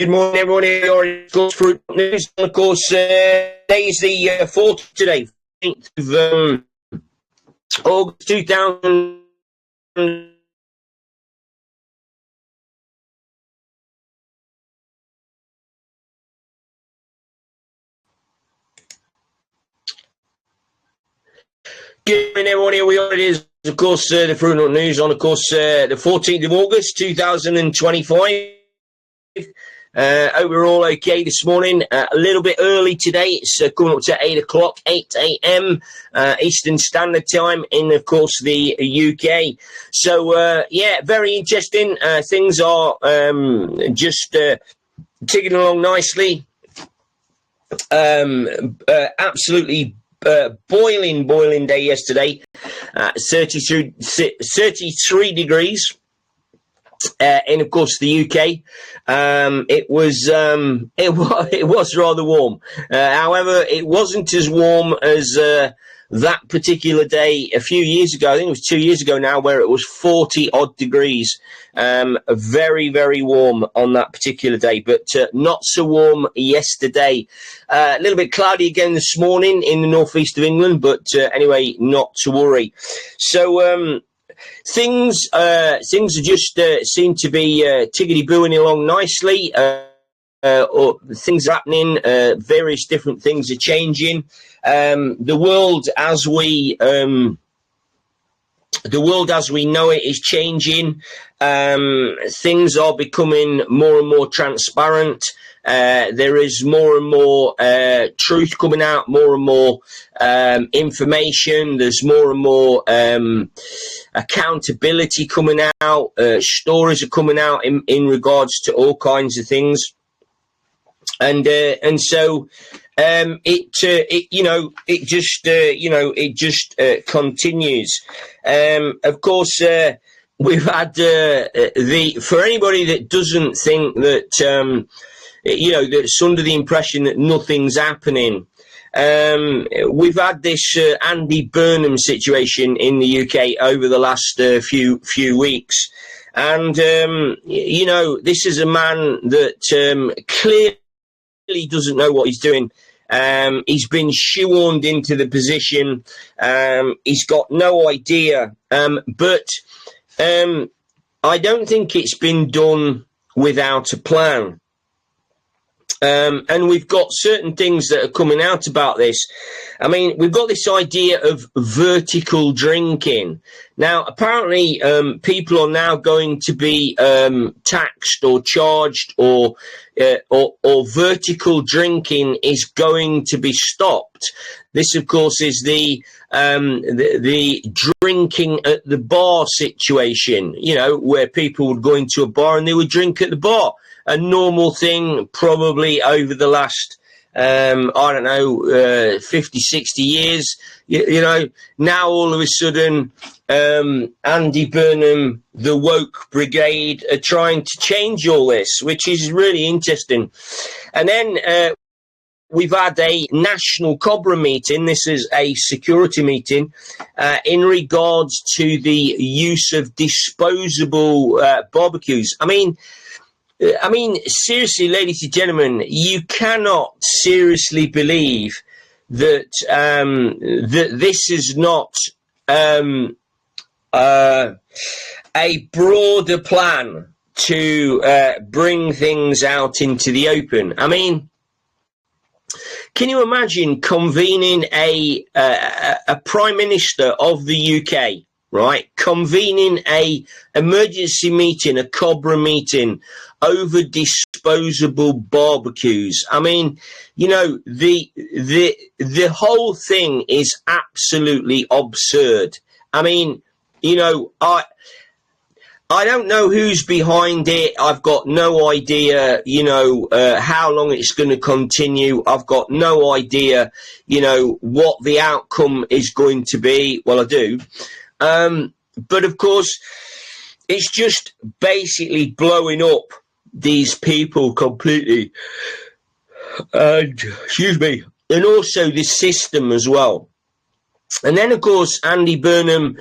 Good morning, everyone. Here is Fruit News. And of course, today is the 4th today, 14th of August 2000. Good morning, everyone. Here we are. It is, of course, the Fruit News on, of course, the 14th of August 2025. Hope we're all okay this morning. A little bit early today. It's coming up to 8 o'clock, 8 a.m. Eastern Standard Time in, of course, the UK. So, yeah, very interesting. Things are just ticking along nicely. Absolutely boiling day yesterday. 33 degrees. In, of course, the UK. It was rather warm. However, it wasn't as warm as that particular day a few years ago. I think it was 2 years ago now, where it was 40 odd degrees. Very, very warm on that particular day, but not so warm yesterday. A little bit cloudy again this morning in the northeast of England, but anyway, not to worry. So, Things are just seem to be tickety-booing along nicely. Or things are happening. Various different things are changing. The world as we know it is changing. Things are becoming more and more transparent. There is more and more truth coming out, more and more information. There's more and more accountability coming out. Stories are coming out in regards to all kinds of things, and so it just continues. Of course, we've had for anybody that doesn't think that that's under the impression that nothing's happening. We've had this Andy Burnham situation in the UK over the last few weeks, and this is a man that clearly doesn't know what he's doing. He's been shoehorned into the position. He's got no idea, but I don't think it's been done without a plan. And we've got certain things that are coming out about this. I mean, we've got this idea of vertical drinking. Now, apparently, people are now going to be taxed or charged, or vertical drinking is going to be stopped. This, of course, is the drinking at the bar situation. Where people would go into a bar and they would drink at the bar. A normal thing, probably over the last, 50, 60 years. Now all of a sudden, Andy Burnham, the woke brigade, are trying to change all this, which is really interesting. And then we've had a national Cobra meeting. This is a security meeting in regards to the use of disposable barbecues. I mean, seriously, ladies and gentlemen, you cannot seriously believe that that this is not a broader plan to bring things out into the open. I mean, can you imagine convening a Prime Minister of the UK? Right, convening a emergency meeting, a Cobra meeting over disposable barbecues. I mean, the whole thing is absolutely absurd. I mean, I don't know who's behind it. I've got no idea, how long it's going to continue. I've got no idea, what the outcome is going to be. Well, I do. But of course, it's just basically blowing up these people completely. Excuse me. And also the system as well. And then, of course, Andy Burnham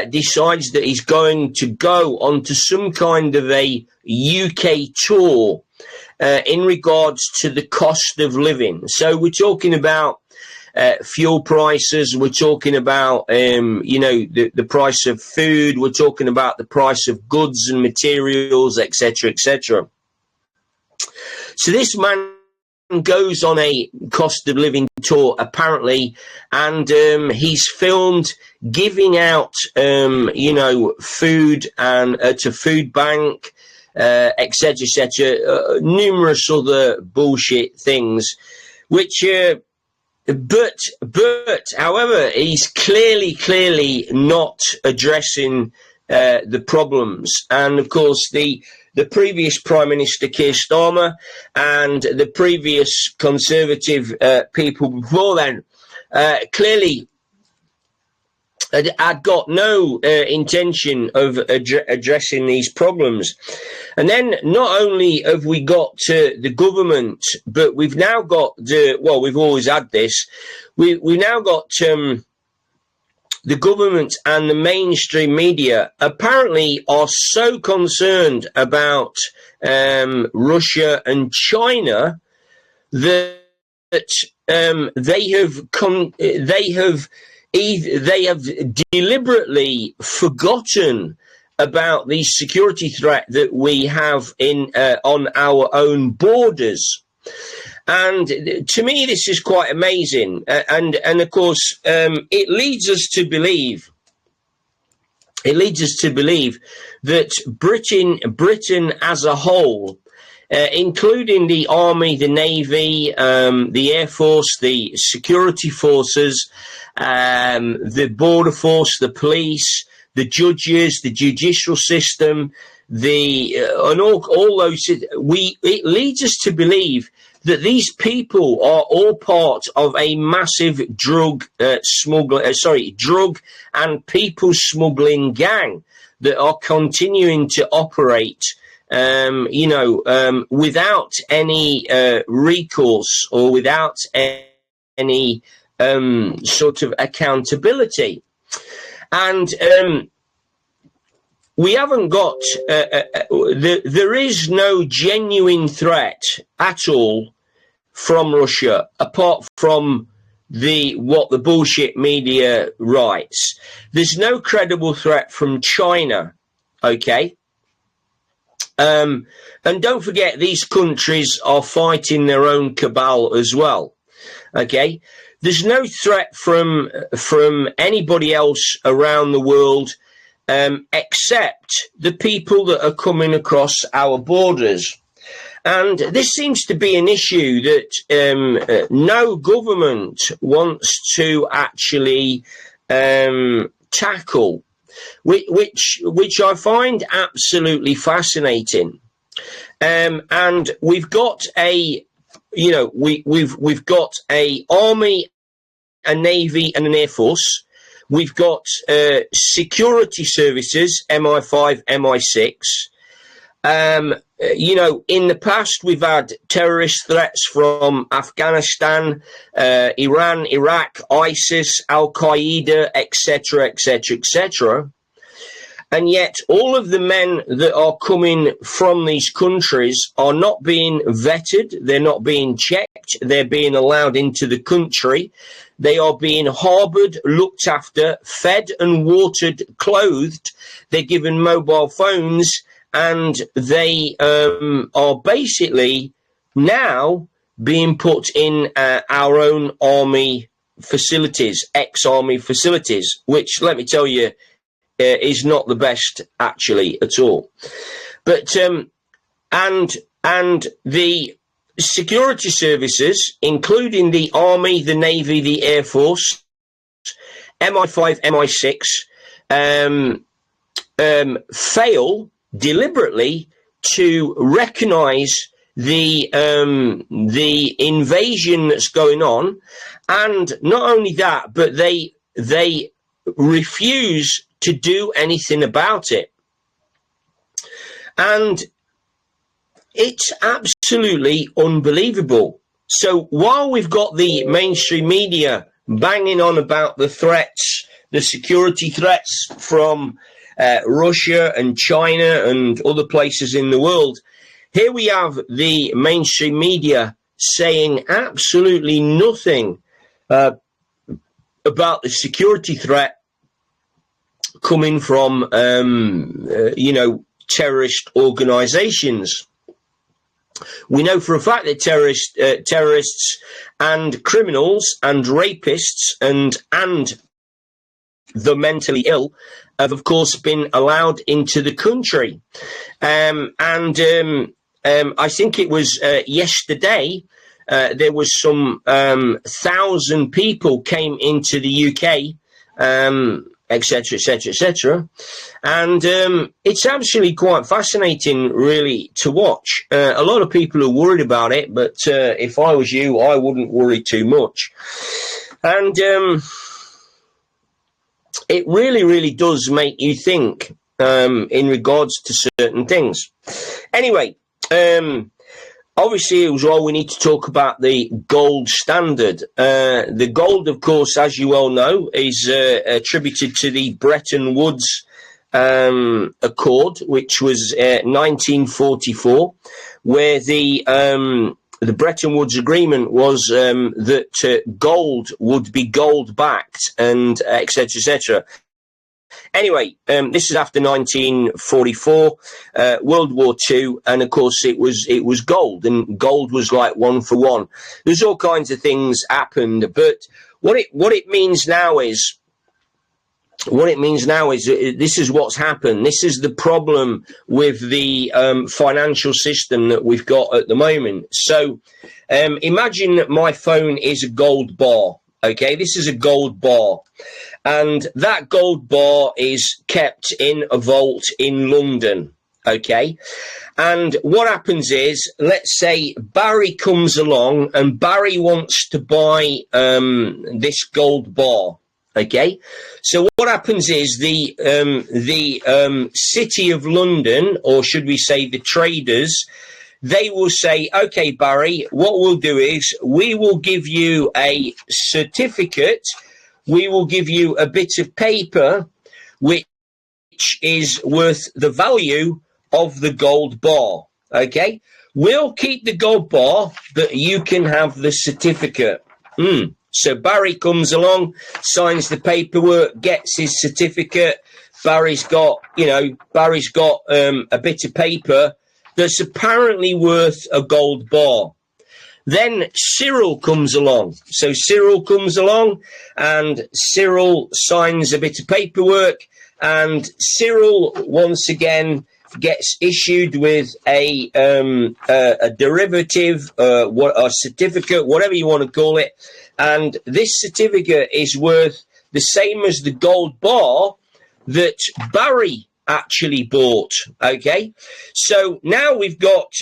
decides that he's going to go onto some kind of a UK tour in regards to the cost of living. So we're talking about fuel prices, we're talking about, the price of food, we're talking about the price of goods and materials, etc., etc. So this man goes on a cost of living tour, apparently, and he's filmed giving out, food and to food bank, etc., etc., numerous other bullshit things, which, but, however, he's clearly not addressing the problems. And of course, the previous Prime Minister Keir Starmer and the previous Conservative people before then clearly had got no intention of addressing these problems. And then not only have we got the government, but we've now got we've always had this, we've now got the government and the mainstream media apparently are so concerned about Russia and China that they have deliberately forgotten about the security threat that we have on our own borders. And to me, this is quite amazing. And of course, it leads us to believe that Britain as a whole, including the army, the navy, the air force, the security forces, the border force, the police, the judges, the judicial system, and all those, it leads us to believe that these people are all part of a massive drug and people smuggling gang that are continuing to operate, without any recourse or without any sort of accountability. And we haven't got, there is no genuine threat at all from Russia, apart from what the bullshit media writes. There's no credible threat from China, okay? And don't forget, these countries are fighting their own cabal as well, okay? There's no threat from anybody else around the world, except the people that are coming across our borders. And this seems to be an issue that no government wants to actually tackle, which I find absolutely fascinating. And we've got we've got a army, a navy, and an air force. We've got security services, MI5, MI6. In the past, we've had terrorist threats from Afghanistan, Iran, Iraq, ISIS, Al-Qaeda, etc., etc., etc. And yet all of the men that are coming from these countries are not being vetted. They're not being checked. They're being allowed into the country. They are being harboured, looked after, fed and watered, clothed. They're given mobile phones. And they are basically now being put in our own army facilities, ex-army facilities, which, let me tell you, is not the best actually at all. But and the security services, including the army, the navy, the air force, MI5, MI6, fail deliberately to recognise the invasion that's going on, and not only that, but they refuse to do anything about it. And it's absolutely unbelievable. So while we've got the mainstream media banging on about the threats, the security threats from Russia and China and other places in the world, here we have the mainstream media saying absolutely nothing about the security threat coming from, terrorist organizations. We know for a fact that terrorists and criminals and rapists and the mentally ill have, of course, been allowed into the country. I think it was yesterday, there was some 1,000 people came into the UK, etc., etc., etc. And it's actually quite fascinating, really, to watch. A lot of people are worried about it, but if I was you, I wouldn't worry too much. And it really, really does make you think in regards to certain things. Anyway, obviously, as well, we need to talk about the gold standard. The gold, of course, as you all know, is attributed to the Bretton Woods Accord, which was 1944, where the Bretton Woods Agreement was that gold would be gold-backed and etc., etc. Anyway, this is after 1944, World War II, and of course it was gold, and gold was like 1 for 1. There's all kinds of things happened, but what it means now is this is what's happened. This is the problem with the financial system that we've got at the moment. So imagine that my phone is a gold bar. Okay, this is a gold bar. And that gold bar is kept in a vault in London, okay? And what happens is, let's say Barry comes along and Barry wants to buy this gold bar, okay? So what happens is the City of London, or should we say the traders, they will say, okay, Barry, what we'll do is we will give you a certificate. We will give you a bit of paper which is worth the value of the gold bar, okay? We'll keep the gold bar, but you can have the certificate. So Barry comes along, signs the paperwork, gets his certificate. Barry's got a bit of paper that's apparently worth a gold bar. Then Cyril comes along. So Cyril comes along and Cyril signs a bit of paperwork, and Cyril once again gets issued with a derivative, a certificate, whatever you want to call it. And this certificate is worth the same as the gold bar that Barry actually bought. Okay. So now we've got,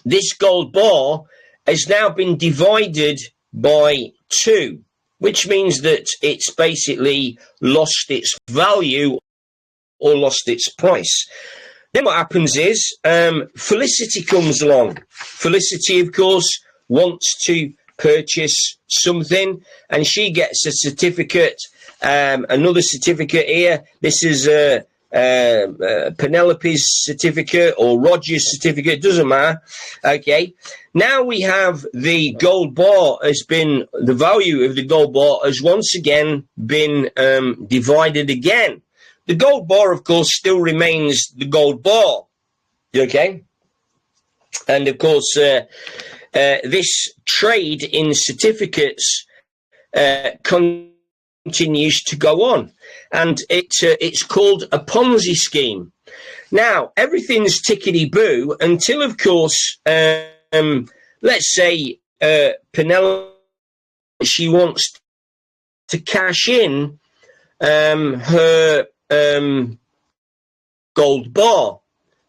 this gold bar has now been divided by 2, which means that it's basically lost its value or lost its price. Then what happens is Felicity comes along. Felicity, of course, wants to purchase something, and she gets a certificate, another certificate here. This is Penelope's certificate or Roger's certificate, doesn't matter. Okay, now we have the gold bar the value of the gold bar has once again been divided again. The gold bar, of course, still remains the gold bar. Okay, and of course this trade in certificates continues to go on, and it's called a Ponzi scheme. Now everything's tickety-boo until, of course, let's say Penelope, she wants to cash in her gold bar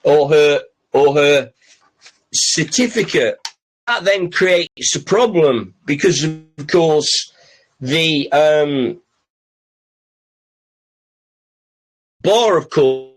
or her certificate. That then creates a problem because, of course, the bar, of course,